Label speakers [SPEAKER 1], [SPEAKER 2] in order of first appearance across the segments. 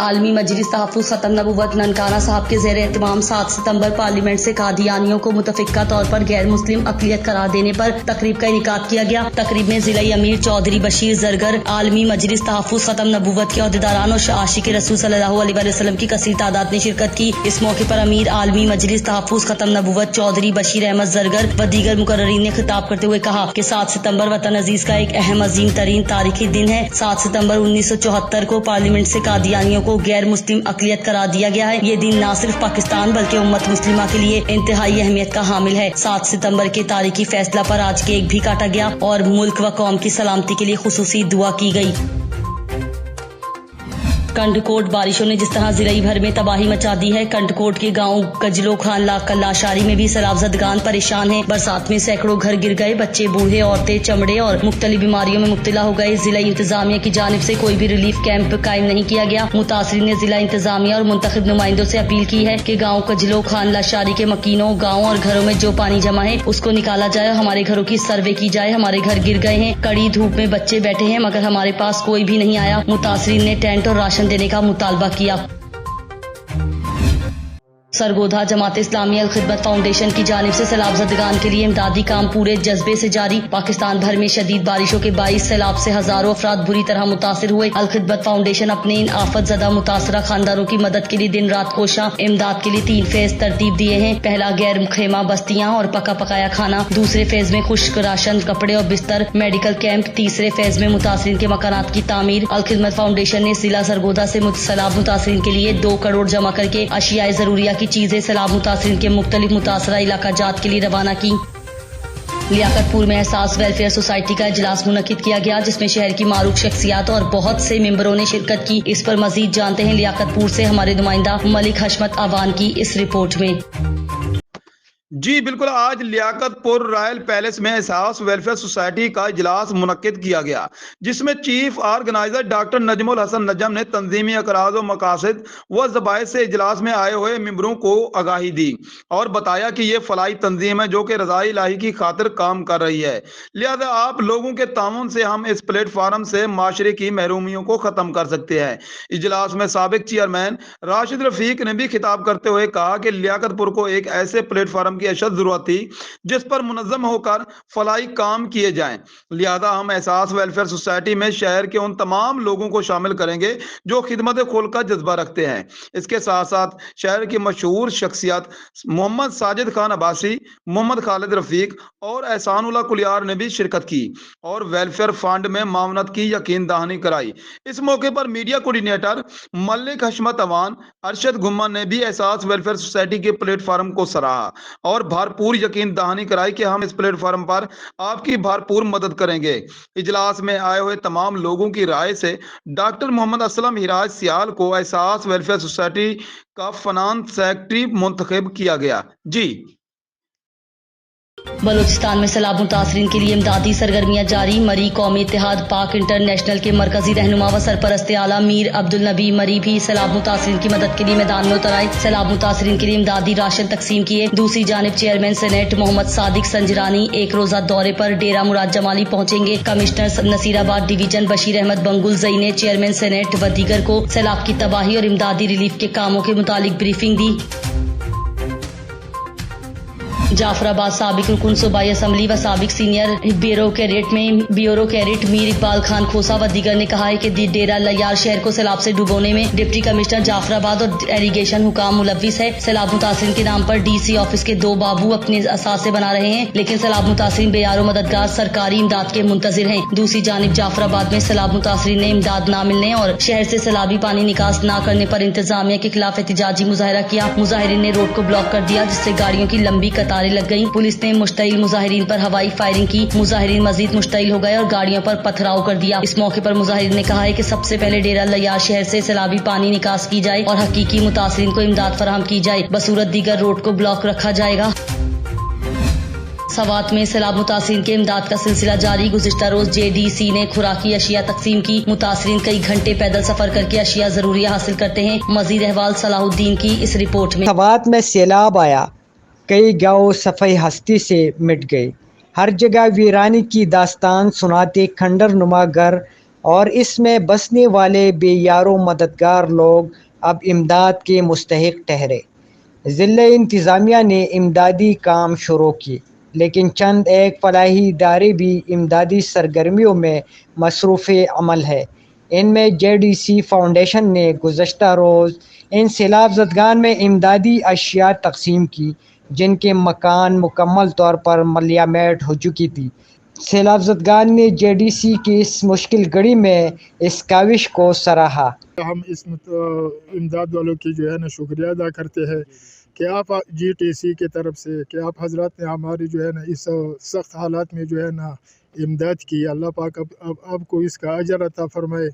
[SPEAKER 1] आलमी मजलिस तहफ़्फ़ुज़ ख़त्म नबूवत ननकाना साहब के ज़ेर एहतमाम 7 सितंबर पार्लियामेंट से कादियानियों को मुतफ़िक़ा तौर पर गैर मुस्लिम अक़लियत करार देने पर तक़रीब का इनेकाद किया गया। तक़रीब में ज़िला अमीर चौधरी बशीर ज़रगर, आलमी मजलिस तहफ़्फ़ुज़ ख़त्म नबूवत के अहदेदारान और आशिक़ रसूल सल्लल्लाहु अलैहि वसल्लम की कसीर तादाद ने शिरकत की। इस मौके पर अमीर आलमी मजलिस तहफ़्फ़ुज़ ख़त्म नबूवत चौधरी बशीर अहमद ज़रगर व दीगर मुकर्ररीन ने खिताब करते हुए कहा कि 7 सितंबर वतन अजीज का एक अहम अजीम तरीन तारीखी दिन है। 7 सितंबर 1974 को पार्लियामेंट से कादियानियों को गैर मुस्लिम अक़लियत करार दिया गया है। ये दिन न सिर्फ पाकिस्तान बल्कि उम्मत मुस्लिमा के लिए इंतहाई अहमियत का हामिल है। 7 सितंबर के तारीखी फैसला पर आज केक भी काटा गया और मुल्क व कौम की सलामती के लिए खुसूसी दुआ की गई। कंटकोट बारिशों ने जिस तरह जिले भर में तबाही मचा दी है, कंटकोट के गांव कजलो खान कल्लाशारी में भी सैलाबजदगान परेशान हैं। बरसात में सैकड़ों घर गिर गए, बच्चे, बूढ़े, औरतें चमड़े और मुख्तलिफ बीमारियों में मुब्तला हो गए। जिला इंतजामिया की जानिब से कोई भी रिलीफ कैंप कायम नहीं किया गया। मुतासरीन ने जिला इंतजामिया और मुंतखब नुमाइंदों से अपील की है कि गाँव कजलो खान लाशारी के मकीनों, गाँव और घरों में जो पानी जमा है उसको निकाला जाए और हमारे घरों की सर्वे की जाए। हमारे घर गिर गए हैं, कड़ी धूप में बच्चे बैठे हैं मगर हमारे पास कोई भी नहीं आया। मुतासरीन ने टेंट और राशन देने का मुतालबा किया। सरगोधा जमात इस्लामी अल खिदमत फाउंडेशन की जानिब से सैलाबजदगान के लिए इमदादी काम पूरे जज्बे से जारी। पाकिस्तान भर में शदीद बारिशों के बाइस सैलाब से हजारों अफराद बुरी तरह मुतासिर हुए। अल खिदमत फाउंडेशन अपने इन आफत ज़दा मुतासरा खानदानों की मदद के लिए दिन रात कोशा। इमदाद के लिए 3 फेज तरतीब दिए हैं। पहला गैर खेमा बस्तियां और पका पकाया खाना, दूसरे फेज में खुश्क राशन, कपड़े और बिस्तर, मेडिकल कैंप, तीसरे फेज में मुतासरीन के मकानात की तामीर। अल खिदमत फाउंडेशन ने जिला सरगोधा से सैलाब मुतासरीन के लिए 2 करोड़ जमा करके अशियाए जरूरिया की चीजें सैलाब मुतासरीन के मुख्तलिफ मुतासरा इलाका जात के लिए रवाना की। लियाकतपुर में एहसास वेलफेयर सोसाइटी का इजलास मुनक्किद किया गया जिसमें शहर की मारूफ शख्सियात और बहुत से मेंबरों ने शिरकत की। इस पर मजीद जानते हैं लियाकतपुर से हमारे नुमाइंदा मलिक हशमत अवान की इस रिपोर्ट में।
[SPEAKER 2] जी बिल्कुल, आज लियाकतपुर रॉयल पैलेस में एहसास वेलफेयर सोसाइटी का इजलास मुनक्किद किया गया जिसमें chief organiser doctor Najmul Hasan Najam ने तंजीमी अकराज और मकासद व ज़बाइद से इजलास में आए हुए मेंबरों को आगाही दी और बताया कि ये फलाई तंजीम है जो कि रज़ाई इलाही की खातिर काम कर रही है, लिहाजा आप लोगों के ताउन से हम इस प्लेटफार्म से माशरे की महरूमियों को ख़त्म कर सकते हैं। इजलास में साबिक चेयरमैन राशिद रफीक ने भी खिताब करते हुए कहा कि लियाकतपुर को एक ऐसे प्लेटफार्म की अशद जरूरत थी जिस पर मुनज़्ज़म होकर फलाई काम किए जाएं। लिहाजा हम एहसास वेलफेयर सोसाइटी में शहर के उन तमाम लोगों को शामिल करेंगे जो खिदमत खुल का जज्बा रखते हैं। इसके साथ साथ शहर की मशहूर शख्सियत मोहम्मद साजिद खान अब्बासी, मोहम्मद खालिद रफीक और एहसानुल्लाह कुलियार ने भी शिरकत की और वेलफेयर फंड में मामनत की यकीन दहानी कराई। इस मौके पर मीडिया कोऑर्डिनेटर मलिक हशमत अवान अरशद घुम्मन ने भी एहसास वेलफेयर सोसाइटी के प्लेटफार्म को सराहा और भरपूर यकीन दहानी कराई कि हम इस प्लेटफार्म पर आपकी भरपूर मदद करेंगे। इजलास में आए हुए तमाम लोगों की राय से डॉक्टर मोहम्मद असलम हिराज सियाल को एहसास वेलफेयर सोसाइटी का फाइनेंस सेक्रेटरी मुंतखब किया गया। जी
[SPEAKER 1] बलूचिस्तान में सैलाब मुतासरीन के लिए इमदादी सरगर्मियां जारी। मरी कौमी इत्तेहाद पाक इंटरनेशनल के मरकजी रहनुमा व सरपरस्त आला मीर अब्दुल नबी मरी भी सैलाब मुतासरीन की मदद के लिए मैदान में उतर आए। सैलाब मुतासरीन के लिए इमदादी राशन तकसीम किए। दूसरी जानिब चेयरमैन सेनेट मोहम्मद सादिक संजरानी 1 रोजा दौरे पर डेरा मुराद जमाली पहुंचेंगे। कमिश्नर नसीराबाद डिवीजन बशीर अहमद बंगुल जई ने चेयरमैन सेनेट व दीगर को सैलाब की तबाही और इमदादी रिलीफ के कामों के मुतालिक ब्रीफिंग दी। जाफराबाद साबिक रुकन सूबाई असम्बली व साबिक सीनियर ब्यूरोक्रेट मीर इकबाल खान खोसा व दीगर ने कहा है कि डेरा लयार शहर को सैलाब से डुबोने में डिप्टी कमिश्नर जाफराबाद और इरिगेशन हुकाम मुलव्विस है। सैलाब मुतासरीन के नाम पर डीसी ऑफिस के 2 बाबू अपने असासे बना रहे हैं लेकिन सैलाब मुतासरीन बेयारो मददगार सरकारी इमदाद के मुंतजिर हैं। दूसरी जानिब जाफराबाद में सैलाब मुतासरीन ने इमदाद न मिलने और शहर से सैलाबी पानी निकास न करने पर इंतजामिया के खिलाफ एहतजाजी मुजाहरा किया। मुजाहिरीन ने रोड को ब्लॉक कर दिया जिससे गाड़ियों की लंबी कतारें लग गई। पुलिस ने मुश्तइल मुजाहिरीन पर हवाई फायरिंग की। मुजाहिरीन मजीद मुश्तइल हो गए और गाड़ियों पर पथराव कर दिया। इस मौके पर मुजाहिरीन ने कहा है कि सबसे पहले डेरा लयार शहर से सैलाबी पानी निकास की जाए और हकीकी मुतासरीन को इमदाद फराहम की जाए, बसूरत दीगर रोड को ब्लॉक रखा जाएगा। सवात में सैलाब मुतासरीन के इमदाद का सिलसिला जारी। गुज़िश्ता रोज JDC ने खुराकी अशिया तकसीम की। मुतासरीन कई घंटे पैदल सफर करके अशिया जरूरिया हासिल करते हैं। मजीद अहवाल सलाहुद्दीन की इस रिपोर्ट में।
[SPEAKER 3] सवात में सैलाब आया, कई गाँव सफ़ाई हस्ती से मिट गए। हर जगह वीरानी की दास्तान सुनाते खंडर नुमा घर اور اس میں بسنے والے بے یار و مددگار لوگ اب امداد کے مستحق ٹھہرے۔ ضلع انتظامیہ نے امدادی کام شروع کی، لیکن چند ایک فلاحی ادارے بھی امدادی سرگرمیوں میں مصروف عمل ہے۔ ان میں JDC فاؤنڈیشن نے گزشتہ روز ان سیلاب زدگان میں امدادی اشیاء تقسیم کی جن کے مکان مکمل طور پر ملیامٹ ہو چکی تھی۔ سیلاب زدگان نے JDC کی اس مشکل گھڑی میں اس کاوش کو سراہا۔
[SPEAKER 4] ہم اس امداد والوں کی جو ہے نا شکریہ ادا کرتے ہیں کہ آپ GTC کی طرف سے کہ آپ حضرات نے ہماری جو ہے نا اس سخت حالات میں جو ہے نا امداد کی۔ اللہ پاک آپ کو اس کا اجر عطا فرمائے،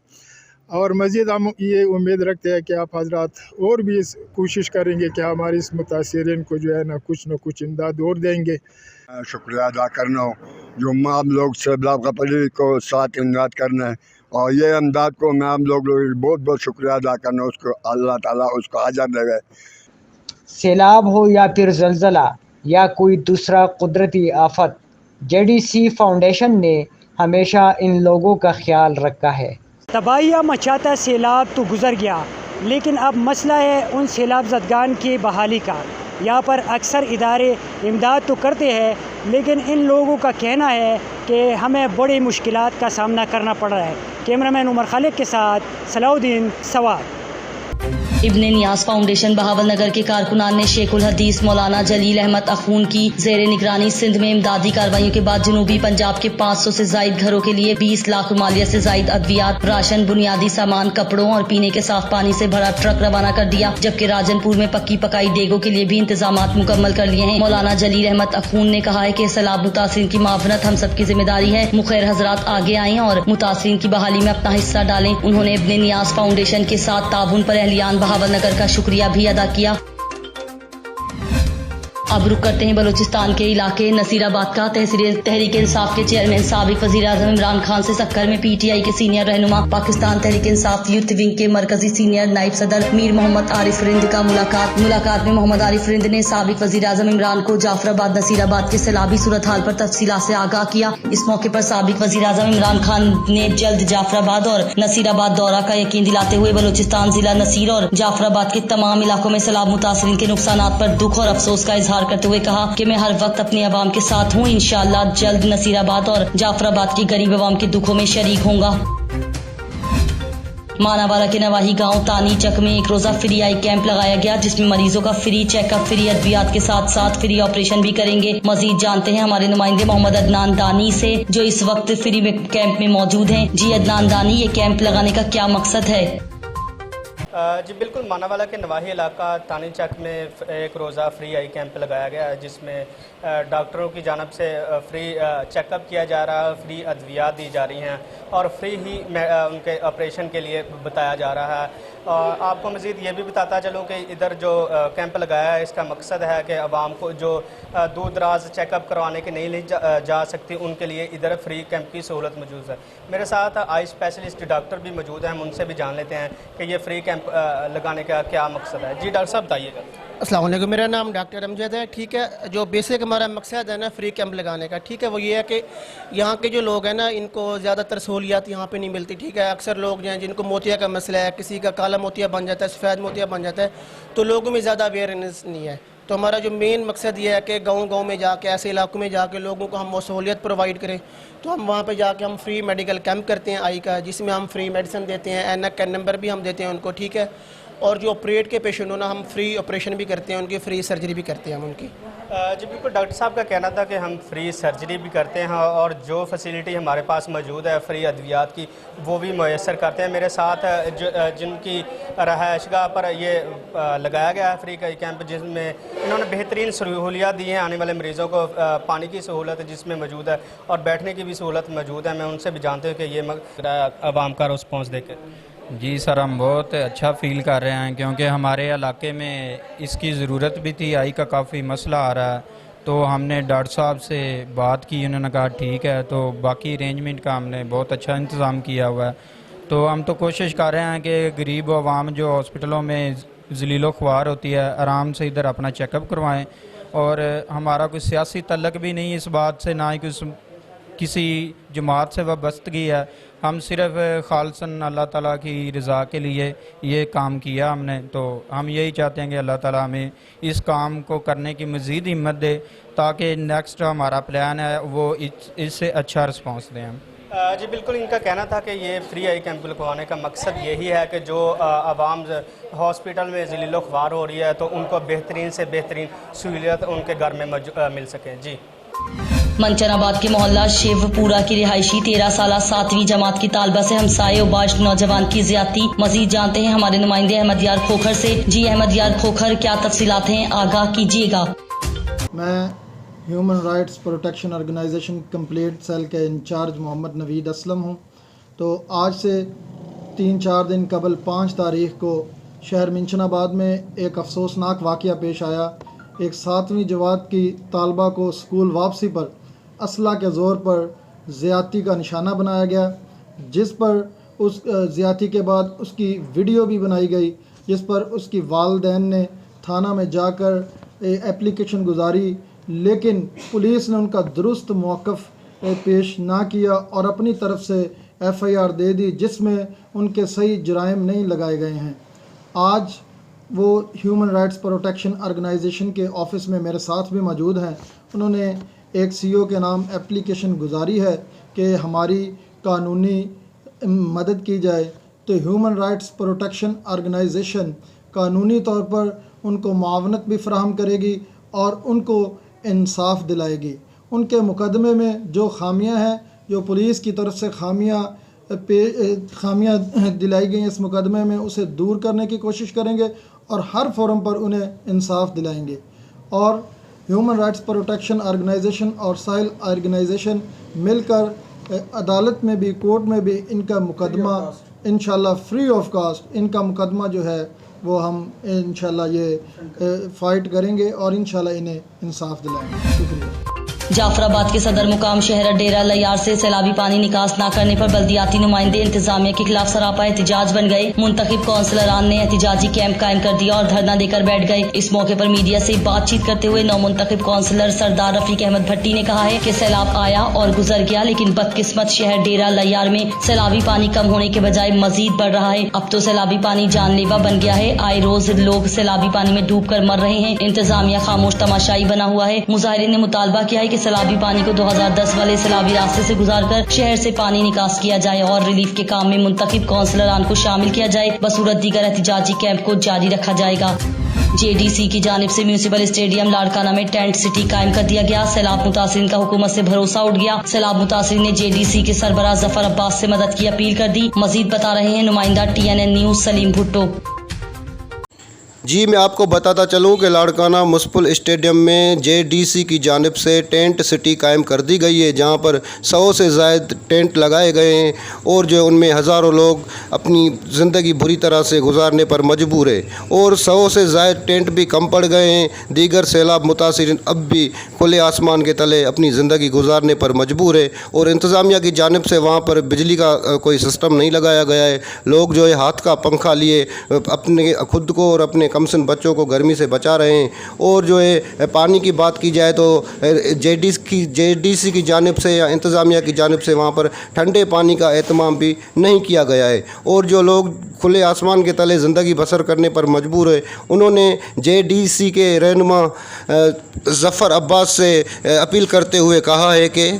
[SPEAKER 4] اور مزید ہم یہ امید رکھتے ہیں کہ آپ حضرات اور بھی کوشش کریں گے کہ ہمارے اس متاثرین کو جو ہے نا کچھ نہ کچھ امداد اور دیں گے۔
[SPEAKER 5] شکریہ ادا کرنا ہو جو آپ لوگ سیلاب غپلی کو ساتھ امداد کرنا ہے، اور یہ امداد کو میں آپ لوگ بہت بہت شکریہ ادا کرنا، اس کو اللہ تعالیٰ اس کو اجر دے۔
[SPEAKER 3] سیلاب ہو یا پھر زلزلہ یا کوئی دوسرا قدرتی آفت، JDC فاؤنڈیشن نے ہمیشہ ان لوگوں کا خیال رکھا ہے۔
[SPEAKER 6] تباہیاں مچاتا سیلاب تو گزر گیا، لیکن اب مسئلہ ہے ان سیلاب زدگان کی بحالی کا۔ یہاں پر اکثر ادارے امداد تو کرتے ہیں، لیکن ان لوگوں کا کہنا ہے کہ ہمیں بڑی مشکلات کا سامنا کرنا پڑ رہا ہے۔ کیمرہ مین عمر خالق کے ساتھ صلاح الدین سوات۔
[SPEAKER 1] ابن نیاز فاؤنڈیشن بہاول نگر کے کارکنان نے شیخ الحدیث مولانا جلیل احمد اخون کی زیر نگرانی سندھ میں امدادی کارروائیوں کے بعد جنوبی پنجاب کے 500 سے زائد گھروں کے لیے 20 لاکھ رومالیہ سے زائد ادویات، راشن، بنیادی سامان، کپڑوں اور پینے کے صاف پانی سے بھرا ٹرک روانہ کر دیا، جبکہ راجن پور میں پکی پکائی دیگوں کے لیے بھی انتظامات مکمل کر لیے ہیں۔ مولانا جلیل احمد اخون نے کہا ہے کہ سیلاب متاثرین کی معاونت ہم سب کی ذمہ داری ہے۔ مخیر حضرات آگے آئیں اور متاثرین کی بحالی میں اپنا حصہ ڈالیں۔ انہوں نے ابن نیاز فاؤنڈیشن کے ساتھ تعاون پر اہلیان بہاول نگر کا شکریہ بھی ادا کیا۔ اب رخ کرتے ہیں بلوچستان کے علاقے نصیر آباد کا۔ تحریک انصاف کے چیئرمین سابق وزیر اعظم عمران خان سے سکر میں PTI کے سینئر رہنما، پاکستان تحریک انصاف یوتھ ونگ کے مرکزی سینئر نائب صدر میر محمد عارف رند کا ملاقات میں محمد عارف رند نے سابق وزیر اعظم عمران کو جعفر آباد نصیر آباد کے سیلابی صورتحال پر تفصیلات سے آگاہ کیا۔ اس موقع پر سابق وزیر اعظم عمران خان نے جلد جعفر آباد اور نصیر آباد دورہ کا یقین دلاتے ہوئے بلوچستان ضلع نصیر اور جعفر آباد کے تمام علاقوں میں سیلاب متاثرین کے نقصانات پر دکھ اور افسوس کا اظہار کرتے ہوئے کہا کہ میں ہر وقت اپنے عوام کے ساتھ ہوں، انشاءاللہ جلد نصیر آباد اور جعفر آباد کی غریب عوام کے دکھوں میں شریک ہوں گا۔ ماناوارہ کے نواحی گاؤں تانی چک میں ایک روزہ فری آئی کیمپ لگایا گیا، جس میں مریضوں کا فری چیک اپ، فری ادویات کے ساتھ ساتھ فری آپریشن بھی کریں گے۔ مزید جانتے ہیں ہمارے نمائندے محمد عدنان دانی سے، جو اس وقت فری کیمپ میں موجود ہیں۔ جی عدنان دانی، یہ کیمپ لگانے کا کیا مقصد ہے؟
[SPEAKER 7] جی بالکل، ماناوالہ کے نواحی علاقہ تانی چک میں ایک روزہ فری آئی کیمپ لگایا گیا ہے، جس میں ڈاکٹروں کی جانب سے فری چیک اپ کیا جا رہا ہے، فری ادویات دی جا رہی ہیں اور فری ہی ان کے آپریشن کے لیے بتایا جا رہا ہے۔ آپ کو مزید یہ بھی بتاتا چلوں کہ ادھر جو کیمپ لگایا ہے، اس کا مقصد ہے کہ عوام کو جو دور دراز چیک اپ کروانے کے نہیں جا سکتی، ان کے لیے ادھر فری کیمپ کی سہولت موجود ہے۔ میرے ساتھ آئی اسپیشلسٹ ڈاکٹر بھی موجود ہیں، ہم ان سے بھی جان لیتے ہیں کہ یہ فری کیمپ لگانے کا کیا مقصد ہے۔ جی ڈاکٹر صاحب بتائیے گا۔
[SPEAKER 8] السلام علیکم، میرا نام ڈاکٹر امجد ہے۔ ٹھیک ہے، جو بیسک ہمارا مقصد ہے نا فری کیمپ لگانے کا، ٹھیک ہے، وہ یہ ہے کہ یہاں کے جو لوگ ہیں نا، ان کو زیادہ تر سہولیات یہاں پہ نہیں ملتی، ٹھیک ہے۔ اکثر لوگ جو ہیں جن کو موتیا کا مسئلہ ہے، کسی کا کالا موتیا بن جاتا ہے، سفید موتیا بن جاتا ہے، تو لوگوں میں زیادہ اویئرنیس نہیں ہے۔ تو ہمارا جو مین مقصد یہ ہے کہ گاؤں میں جا کے، ایسے علاقوں میں جا کے لوگوں کو ہم وہ سہولیت پرووائڈ کریں۔ تو ہم وہاں پہ جا کے ہم فری میڈیکل کیمپ کرتے ہیں آئی کا، جس میں ہم فری میڈیسن دیتے ہیں، اینک کا نمبر بھی ہم دیتے ہیں ان کو، ٹھیک ہے۔ اور جو آپریٹ کے پیشنٹ ہونا، ہم فری آپریشن بھی کرتے ہیں، ان کی فری سرجری بھی کرتے ہیں ہم ان کی۔
[SPEAKER 7] جی بالکل، ڈاکٹر صاحب کا کہنا تھا کہ ہم فری سرجری بھی کرتے ہیں اور جو فیسیلٹی ہمارے پاس موجود ہے فری ادویات کی، وہ بھی میسر کرتے ہیں۔ میرے ساتھ جن کی رہائش گاہ پر یہ لگایا گیا ہے فری کا کیمپ، جس میں انہوں نے بہترین سہولیات دی ہیں آنے والے مریضوں کو۔ پانی کی سہولت جس میں موجود ہے اور بیٹھنے کی بھی سہولت موجود ہے۔ میں ان سے بھی جانتے ہوں کہ یہ عوام کا رسپانس دے کے۔
[SPEAKER 9] جی سر، ہم بہت اچھا فیل کر رہے ہیں، کیونکہ ہمارے علاقے میں اس کی ضرورت بھی تھی، آئی کا کافی مسئلہ آ رہا ہے۔ تو ہم نے ڈاکٹر صاحب سے بات کی، انہوں نے کہا ٹھیک ہے، تو باقی ارینجمنٹ کا ہم نے بہت اچھا انتظام کیا ہوا ہے۔ تو ہم تو کوشش کر رہے ہیں کہ غریب عوام جو ہاسپٹلوں میں ذلیل و خوار ہوتی ہے، آرام سے ادھر اپنا چیک اپ کروائیں۔ اور ہمارا کوئی سیاسی تعلق بھی نہیں اس بات سے، نہ ہی کوئی किसी जमात से वाबस्तगी है, हम सिर्फ खालसन अल्लाह ताला की रज़ा के लिए ये काम किया हमने। तो हम यही चाहते हैं कि अल्लाह ताला हमें इस काम को करने की मज़ीद हिम्मत दे ताकि नेक्स्ट हमारा प्लान है वो इससे अच्छा रिस्पॉन्स दें हम।
[SPEAKER 7] जी बिल्कुल, इनका कहना था कि ये फ्री आई कैंप लगवाने का मकसद यही है कि जो आवाम हॉस्पिटल में ज़लीलो ख्वार हो रही है तो उनको बेहतरीन से बेहतरीन सहूलियत उनके घर में मिल सके। जी
[SPEAKER 1] मंचनाबाद के मोहल्ला शिवपुरा की रिहायशी 13 साल 7वीं जमात की तालबा से हमसाये और बाश नौजवान की ज्यादती। मजीद जानते हैं हमारे नुमाइंदे अहमद यार खोखर से। जी अहमद यार खोखर, क्या तफसीलात हैं, आगाह कीजिएगा।
[SPEAKER 10] मैं human rights protection organisation complaint cell के इंचार्ज मोहम्मद नवीद असलम हूँ। तो आज से 3-4 दिन कबल 5 तारीख को शहर मंचनाबाद में एक अफसोसनाक वाक़या पेश आया। एक 7वीं जमात की तालबा को स्कूल वापसी पर असला के ज़ोर पर ज़्यादती का निशाना बनाया गया, जिस पर उस ज़्यादती के बाद उसकी वीडियो भी बनाई गई, जिस पर उसकी वालिदैन ने थाना में जाकर एप्लीकेशन गुजारी, लेकिन पुलिस ने उनका दुरुस्त मौक़िफ़ पेश ना किया और अपनी तरफ से FIR दे दी, जिसमें उनके सही जराइम नहीं लगाए गए हैं। आज वो ह्यूमन राइट्स प्रोटेक्शन ऑर्गेनाइजेशन के ऑफ़िस में मेरे साथ भी मौजूद हैं। उन्होंने एक CO के नाम एप्लीकेशन गुजारी है कि हमारी कानूनी मदद की जाए। तो ह्यूमन राइट्स प्रोटेक्शन ऑर्गेनाइजेशन कानूनी तौर पर उनको मुआवनत भी फराहम करेगी और उनको इंसाफ दिलाएगी। उनके मुकदमे में जो खामियां हैं, जो पुलिस की तरफ से खामियां दिलाई गई इस मुकदमे में, उसे दूर करने की कोशिश करेंगे और हर फोरम पर उन्हें इंसाफ दिलाएंगे। और ह्यूमन राइट्स प्रोटेक्शन ऑर्गेनाइजेशन और साहिल ऑर्गेनाइजेशन मिलकर अदालत में भी, कोर्ट में भी इनका मुकदमा इंशाल्लाह फ्री ऑफ कास्ट इनका मुकदमा जो है वो हम इंशाल्लाह ये फ़ाइट करेंगे और इंशाल्लाह इन्हें इंसाफ दिलाएंगे। शुक्रिया।
[SPEAKER 1] जाफराबाद के सदर मुकाम शहर डेरा लयार से सैलाबी पानी निकास न करने पर बल्दियाती नुमाइंदे इंतजामिया के खिलाफ सरापा एहतजाज बन गए। मुंतखब कौंसलरान ने एहतजाजी कैंप कायम कर दिया और धरना देकर बैठ गए। इस मौके पर मीडिया से बातचीत करते हुए नौमुंतखब कौंसलर सरदार रफीक अहमद भट्टी ने कहा है कि सैलाब आया और गुजर गया, लेकिन बदकिस्मत शहर डेरा लयार में सैलाबी पानी कम होने के बजाय मजीद बढ़ रहा है। अब तो सैलाबी पानी जानलेवा बन गया है। आए रोज लोग सैलाबी पानी में डूब कर मर रहे हैं। इंतजामिया खामोश तमाशाई बना हुआ है। मुजाहिरीन ने मुतालबा किया है कि सैलाबी पानी को 2010 वाले सैलाबी रास्ते से गुजारकर शहर से पानी निकास किया जाए और रिलीफ के काम में मुंतखब कौंसलरान को शामिल किया जाए। बसूरत दीगर एहतजाजी कैंप को जारी रखा जाएगा। JDC की जानिब से म्यूनिसिपल स्टेडियम लाड़काना में टेंट सिटी कायम कर दिया गया। सैलाब मुतासिरीन का हुकूमत से भरोसा उठ गया। सैलाब मुतासिरीन ने JDC के सरबराह जफर अब्बास से मदद की अपील कर दी। मजीद बता रहे हैं नुमाइंदा TNN न्यूज सलीम भुट्टो।
[SPEAKER 11] जी मैं आपको बताता चलूँ कि लाड़काना म्युनिसिपल स्टेडियम में JDC की जानिब से टेंट सिटी कायम कर दी गई है, जहाँ पर 100 से ज़ायद टेंट लगाए गए हैं और जो उनमें हज़ारों लोग अपनी ज़िंदगी बुरी तरह से गुजारने पर मजबूर है और 100 से ज़ायद टेंट भी कम पड़ गए हैं। दीगर सैलाब मुतासिरीन अब भी खुले आसमान के तले अपनी ज़िंदगी गुजारने पर मजबूर है और इंतज़ामिया की जानिब से वहाँ पर बिजली का कोई सिस्टम नहीं लगाया गया है। लोग जो है हाथ का पंखा लिए अपने खुद को और अपने कमसन बच्चों को गर्मी से बचा रहे हैं। और जो है पानी की बात की जाए तो JDC की जानिब से या इंतज़ामिया की जानिब से वहाँ पर ठंडे पानी का एहतमाम भी नहीं किया गया है और जो लोग खुले आसमान के तले ज़िंदगी बसर करने पर मजबूर है, उन्होंने JDC के रहनुमा ज़फ़र अब्बास से अपील करते हुए कहा है कि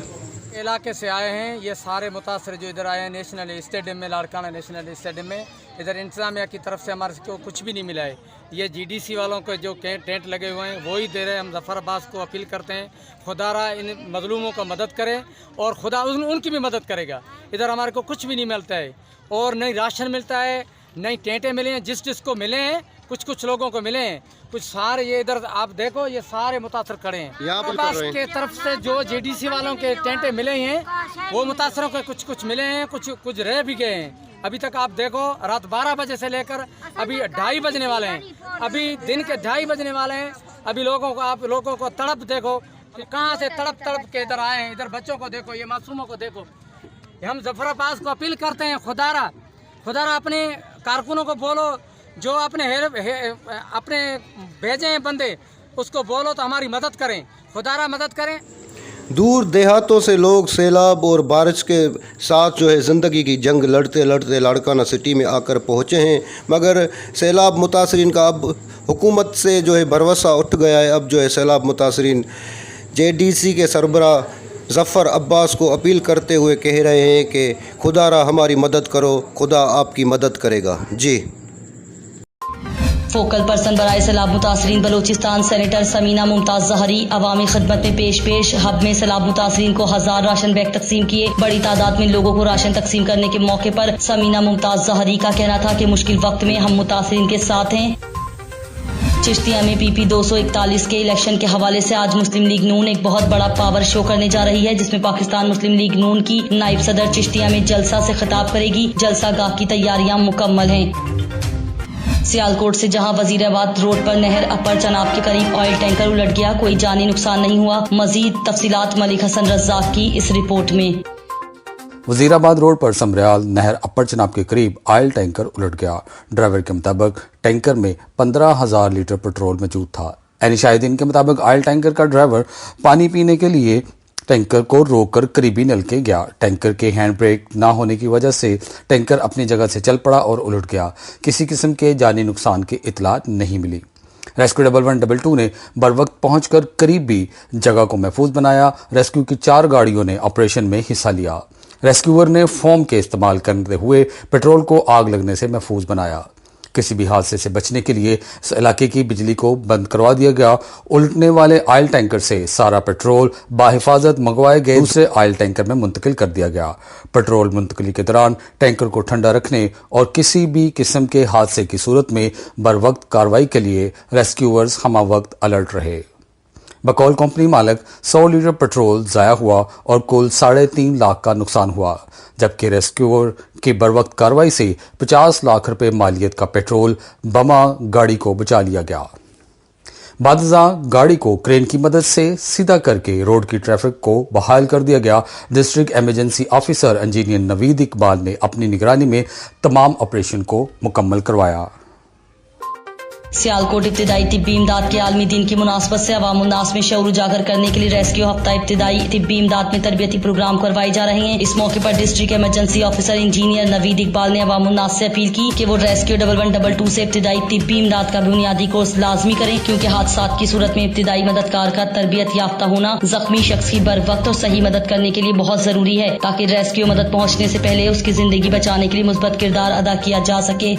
[SPEAKER 12] इलाके से आए हैं। ये सारे मुतासर जो इधर आए हैं नेशनल स्टेडियम में, लाड़काना नेशनल स्टेडियम में, इधर इंतज़ामिया की तरफ से हमारे को कुछ भी नहीं मिला है। ये JDC वालों के जो टेंट लगे हुए हैं वो ही दे रहे हैं। हम ज़फ़र अब्बास को अपील करते हैं खुदारा इन मज़लूमों को मदद करे और खुदा उनकी भी मदद करेगा। इधर हमारे को कुछ भी नहीं मिलता है और नहीं राशन मिलता है, नहीं टेंटें मिले हैं। जिसको मिले हैं, कुछ लोगों को मिले हैं, कुछ सारे ये इधर आप देखो ये सारे मुतासर खड़े हैं। अब्बास के तरफ से जो JDC वालों के टेंटें मिले हैं वो मुतासरों के कुछ मिले हैं, कुछ रह भी गए हैं। अभी तक आप देखो रात 12 बजे से लेकर अभी 2:30 बजने वाले हैं, अभी दिन के 2:30 बजने वाले हैं। अभी आप लोगों को तड़प देखो, कहाँ से तड़प के इधर आए हैं। इधर बच्चों को देखो, ये मासूमों को देखो। हम ज़फ़र अब्बास को अपील करते हैं खुदारा अपने कारकुनों को बोलो, जो अपने भेजे हैं बंदे, उसको बोलो तो हमारी मदद करें, खुदारा मदद करें।
[SPEAKER 11] دور دیہاتوں سے لوگ سیلاب اور بارش کے ساتھ جو ہے زندگی کی جنگ لڑتے لڑتے لاڑکانہ سٹی میں آ کر پہنچے ہیں، مگر سیلاب متاثرین کا اب حکومت سے جو ہے بھروسہ اٹھ گیا ہے۔ اب جو ہے سیلاب متاثرین JDC کے سربراہ ظفر عباس کو اپیل کرتے ہوئے کہہ رہے ہیں کہ خدا را ہماری مدد کرو، خدا آپ کی مدد کرے گا۔ جی
[SPEAKER 1] فوکل پرسن برائے سیلاب متاثرین بلوچستان سینیٹر سمینہ ممتاز ظہری عوامی خدمت میں پیش ہب میں سیلاب متاثرین کو 1000 راشن بیگ تقسیم کیے۔ بڑی تعداد میں لوگوں کو راشن تقسیم کرنے کے موقع پر سمینہ ممتاز ظہری کا کہنا تھا کہ مشکل وقت میں ہم متاثرین کے ساتھ ہیں۔ چشتیہ میں PP 241 کے الیکشن کے حوالے سے آج مسلم لیگ نون ایک بہت بڑا پاور شو کرنے جا رہی ہے، جس میں پاکستان مسلم لیگ نون کی نائب صدر چشتیہ میں جلسہ سے خطاب کرے گی۔ جلسہ گاہ کی تیاریاں مکمل ہیں۔ سیالکوٹ سے جہاں وزیر آباد روڈ پر نہر اپر چناب کے قریب آئل ٹینکر الٹ گیا، کوئی جانی نقصان نہیں ہوا۔ مزید تفصیلات ملک حسن رزاق کی اس رپورٹ میں۔
[SPEAKER 13] وزیر آباد روڈ پر سمریال نہر اپر چناب کے قریب آئل ٹینکر الٹ گیا۔ ڈرائیور کے مطابق ٹینکر میں 15,000 لیٹر پیٹرول موجود تھا۔ عینی شاہدین کے مطابق آئل ٹینکر کا ڈرائیور پانی پینے کے لیے ٹینکر کو روک کر قریبی نل کے گیا۔ ٹینکر کے ہینڈ بریک نہ ہونے کی وجہ سے ٹینکر اپنی جگہ سے چل پڑا اور الٹ گیا۔ کسی قسم کے جانی نقصان کی اطلاع نہیں ملی۔ ریسکیو 1122 نے بروقت پہنچ کر قریبی جگہ کو محفوظ بنایا۔ ریسکیو کی 4 گاڑیوں نے آپریشن میں حصہ لیا۔ ریسکیور نے فوم کے استعمال کرتے ہوئے پیٹرول کو آگ لگنے سے محفوظ بنایا۔ کسی بھی حادثے سے بچنے کے لیے اس علاقے کی بجلی کو بند کروا دیا گیا۔ الٹنے والے آئل ٹینکر سے سارا پیٹرول بحفاظت منگوائے گئے دوسرے آئل ٹینکر میں منتقل کر دیا گیا۔ پیٹرول منتقلی کے دوران ٹینکر کو ٹھنڈا رکھنے اور کسی بھی قسم کے حادثے کی صورت میں بروقت کارروائی کے لیے ریسکیورز ہمہ وقت الرٹ رہے۔ بقول کمپنی مالک 100 لیٹر پیٹرول ضائع ہوا اور کل 3.5 لاکھ کا نقصان ہوا، جبکہ ریسکیور کی بروقت کارروائی سے 50 لاکھ روپے مالیت کا پیٹرول بما گاڑی کو بچا لیا گیا۔ بعد ازاں گاڑی کو کرین کی مدد سے سیدھا کر کے روڈ کی ٹریفک کو بحال کر دیا گیا۔ ڈسٹرکٹ ایمرجنسی آفیسر انجینئر نوید اقبال نے اپنی نگرانی میں تمام آپریشن کو مکمل کروایا۔
[SPEAKER 1] سیالکوٹ ابتدائی طبی امداد کے عالمی دن کی مناسبت سے عوام الناس میں شعور اجاگر کرنے کے لیے ریسکیو ہفتہ ابتدائی طبی امداد میں تربیتی پروگرام کروائے جا رہے ہیں۔ اس موقع پر ڈسٹرکٹ ایمرجنسی آفیسر انجینئر نوید اقبال نے عوام الناس سے اپیل کی کہ وہ ریسکیو 1122 سے ابتدائی طبی امداد کا بنیادی کورس لازمی کریں، کیونکہ حادثات کی صورت میں ابتدائی مددگار کا تربیت یافتہ ہونا زخمی شخص کی بروقت اور صحیح مدد کرنے کے لیے بہت ضروری ہے، تاکہ ریسکیو مدد پہنچنے سے پہلے اس کی زندگی بچانے کے لیے مثبت کردار ادا کیا جا سکے۔